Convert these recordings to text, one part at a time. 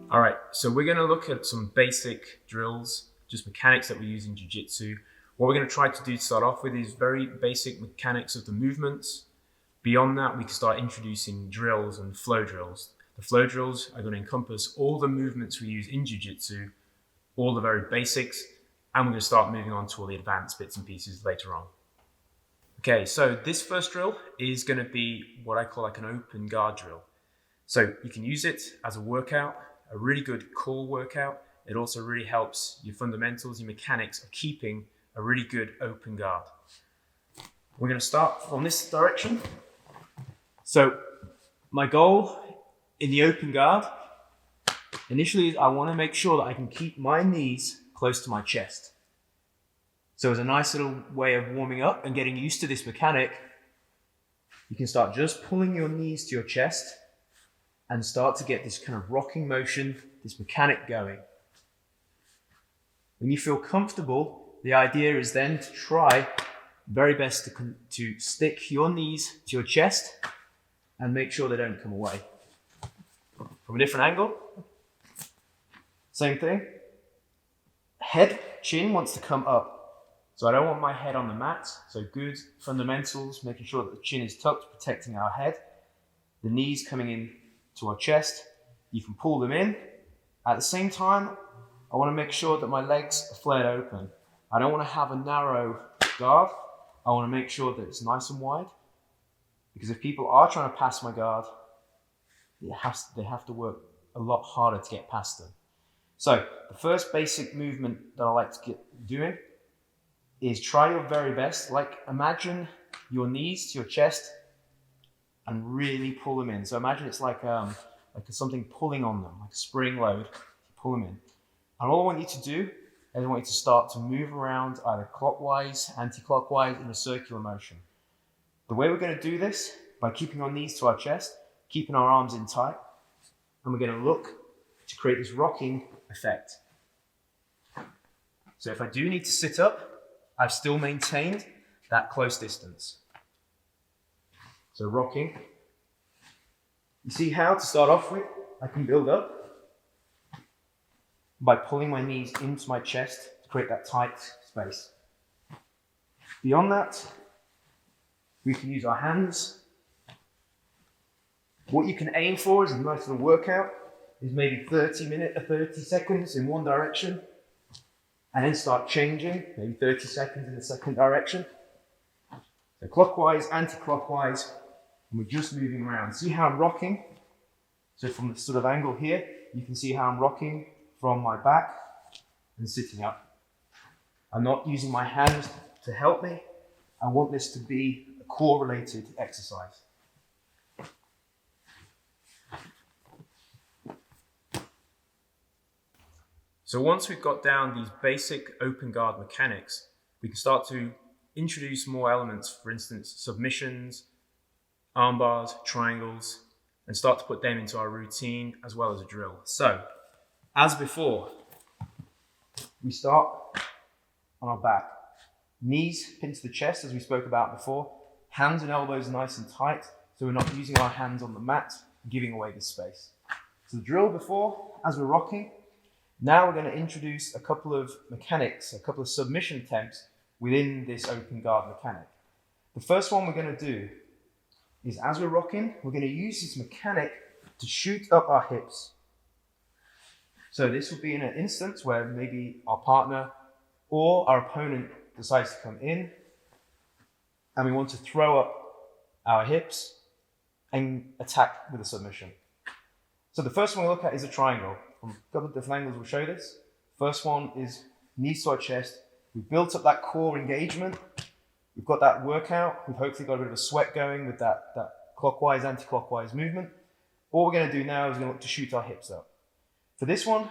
All right, so we're going to look at some basic drills, just mechanics that we use in Jiu Jitsu. What we're going to try to do to start off with is very basic mechanics of the movements. Beyond that, we can start introducing drills and flow drills. The flow drills are going to encompass all the movements we use in Jiu Jitsu, all the very basics, and we're going to start moving on to all the advanced bits and pieces later on. Okay, so this first drill is going to be what I call like an open guard drill. So you can use it as a workout, a really good core workout. It also really helps your fundamentals, your mechanics of keeping a really good open guard. We're going to start from this direction. So my goal in the open guard, initially, is I want to make sure that I can keep my knees close to my chest. So as a nice little way of warming up and getting used to this mechanic, you can start just pulling your knees to your chest and start to get this kind of rocking motion, this mechanic going. When you feel comfortable, the idea is then to try very best to stick your knees to your chest and make sure they don't come away. From a different angle, same thing. Head, chin wants to come up. So I don't want my head on the mat. So good fundamentals, making sure that the chin is tucked, protecting our head. The knees coming in to our chest. You can pull them in. At the same time, I want to make sure that my legs are flared open. I don't want to have a narrow guard. I want to make sure that it's nice and wide. Because if people are trying to pass my guard, they have to work a lot harder to get past them. So the first basic movement that I like to get doing is try your very best. Like imagine your knees to your chest and really pull them in. So imagine it's like something pulling on them, like a spring load. You pull them in. And all I want you to do is I want you to start to move around either clockwise, anti-clockwise in a circular motion. The way we're going to do this, by keeping our knees to our chest, keeping our arms in tight, and we're going to look to create this rocking effect. So if I do need to sit up, I've still maintained that close distance. So rocking. You see how to start off with, I can build up by pulling my knees into my chest to create that tight space. Beyond that, we can use our hands. What you can aim for is a nice little workout, is maybe 30 seconds in one direction, and then start changing, maybe 30 seconds in the second direction. So clockwise, anti-clockwise, and we're just moving around. See how I'm rocking? So from the sort of angle here, you can see how I'm rocking from my back and sitting up. I'm not using my hands to help me. I want this to be a core-related exercise. So once we've got down these basic open guard mechanics, we can start to introduce more elements, for instance, submissions, arm bars, triangles, and start to put them into our routine as well as a drill. So, as before, we start on our back. Knees pinned to the chest, as we spoke about before. Hands and elbows nice and tight, so we're not using our hands on the mat, giving away the space. So the drill before, as we're rocking, now we're going to introduce a couple of mechanics, a couple of submission attempts within this open guard mechanic. The first one we're going to do is, as we're rocking, we're going to use this mechanic to shoot up our hips. So this will be in an instance where maybe our partner or our opponent decides to come in and we want to throw up our hips and attack with a submission. So the first one we look at is a triangle. From a couple of different angles we'll show this. First one is knees to our chest. We've built up that core engagement. We've got that workout. We've hopefully got a bit of a sweat going with that clockwise, anti-clockwise movement. All we're going to do now is we're going to look to shoot our hips up. For this one,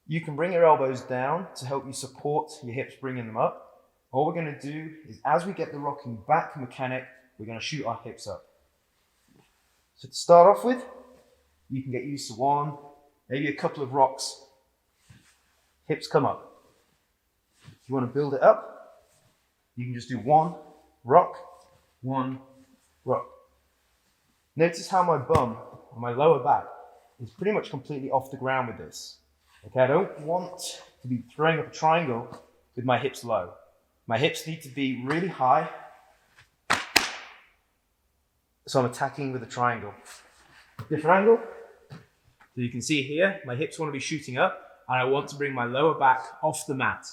you can bring your elbows down to help you support your hips, bringing them up. All we're going to do is, as we get the rocking back mechanic, we're going to shoot our hips up. So to start off with, you can get used to one, maybe a couple of rocks. Hips come up. If you want to build it up, you can just do one rock. Notice how my bum, or my lower back, is pretty much completely off the ground with this. Okay, I don't want to be throwing up a triangle with my hips low. My hips need to be really high, so I'm attacking with a triangle. Different angle. So you can see here, my hips want to be shooting up, and I want to bring my lower back off the mat.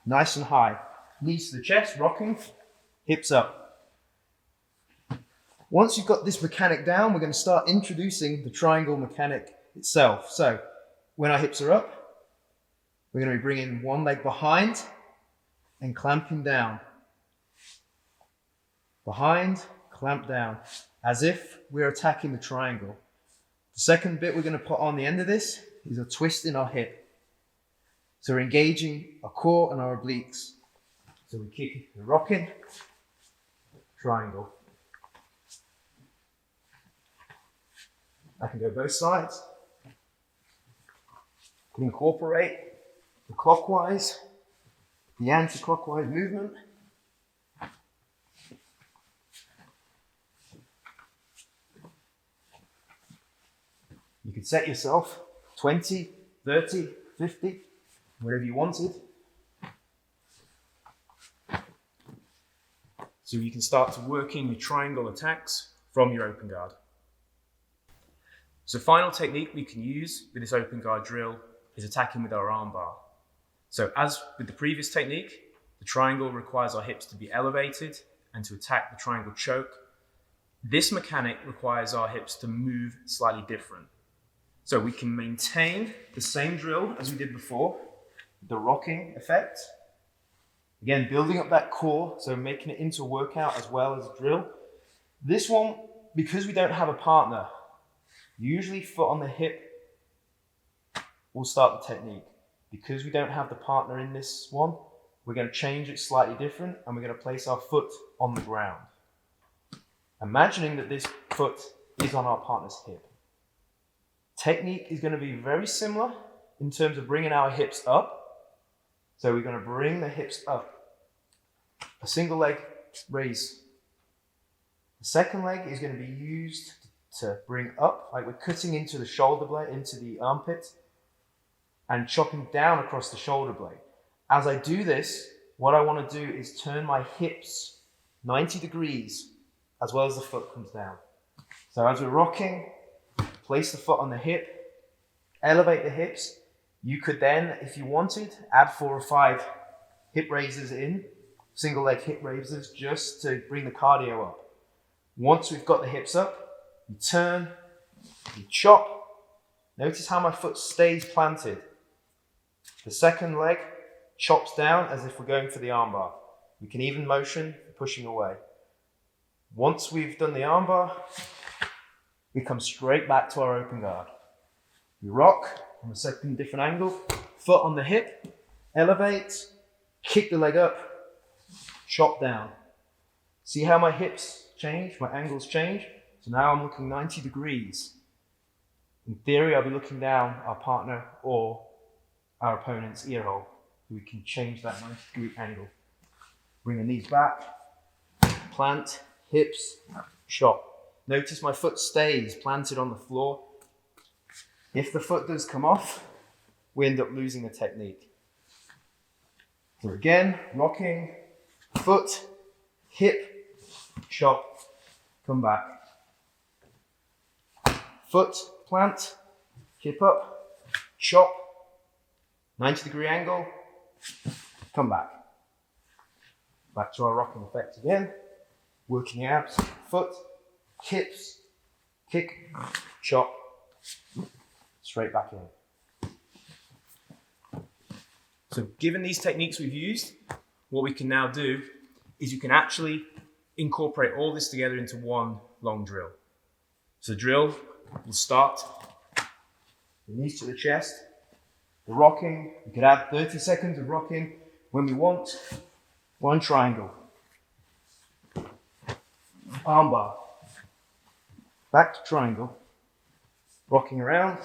Nice and high. Knees to the chest, rocking, hips up. Once you've got this mechanic down, we're going to start introducing the triangle mechanic itself. So when our hips are up, we're going to be bringing one leg behind and clamping down. Behind, clamp down, as if we're attacking the triangle. The second bit we're going to put on the end of this is a twist in our hip. So we're engaging our core and our obliques. So we keep rocking, triangle. I can go both sides. Can incorporate the clockwise, the anti-clockwise movement. You could set yourself 20, 30, 50, whatever you wanted. So you can start to work in your triangle attacks from your open guard. So final technique we can use with this open guard drill is attacking with our armbar. So as with the previous technique, the triangle requires our hips to be elevated and to attack the triangle choke. This mechanic requires our hips to move slightly different. So we can maintain the same drill as we did before, the rocking effect. Again, building up that core, so making it into a workout as well as a drill. This one, because we don't have a partner, usually foot on the hip will start the technique. Because we don't have the partner in this one, we're going to change it slightly different and we're going to place our foot on the ground. Imagining that this foot is on our partner's hip. Technique is going to be very similar in terms of bringing our hips up. So we're going to bring the hips up. A single leg raise. The second leg is going to be used to bring up, like we're cutting into the shoulder blade, into the armpit, and chopping down across the shoulder blade. As I do this, what I want to do is turn my hips 90 degrees as well as the foot comes down. So as we're rocking, place the foot on the hip, elevate the hips. You could then, if you wanted, add 4 or 5 hip raises in, single leg hip raises, just to bring the cardio up. Once we've got the hips up, you turn, you chop. Notice how my foot stays planted. The second leg chops down as if we're going for the armbar. We can even motion, pushing away. Once we've done the armbar, we come straight back to our open guard. We rock from a second different angle, foot on the hip, elevate, kick the leg up, chop down. See how my hips change, my angles change? So now I'm looking 90 degrees. In theory, I'll be looking down our partner or our opponent's ear hole. We can change that 90 degree angle. Bring the knees back, plant, hips, chop. Notice my foot stays planted on the floor. If the foot does come off, we end up losing the technique. So again, rocking, foot, hip, chop, come back. Foot, plant, hip up, chop, 90 degree angle, come back. Back to our rocking effect again. Working abs, foot, hips, kick, chop, straight back in. So given these techniques we've used, what we can now do is you can actually incorporate all this together into one long drill. So the drill will start, the knees to the chest, the rocking. You could add 30 seconds of rocking when we want. One triangle. Armbar. Back to triangle. Rocking around.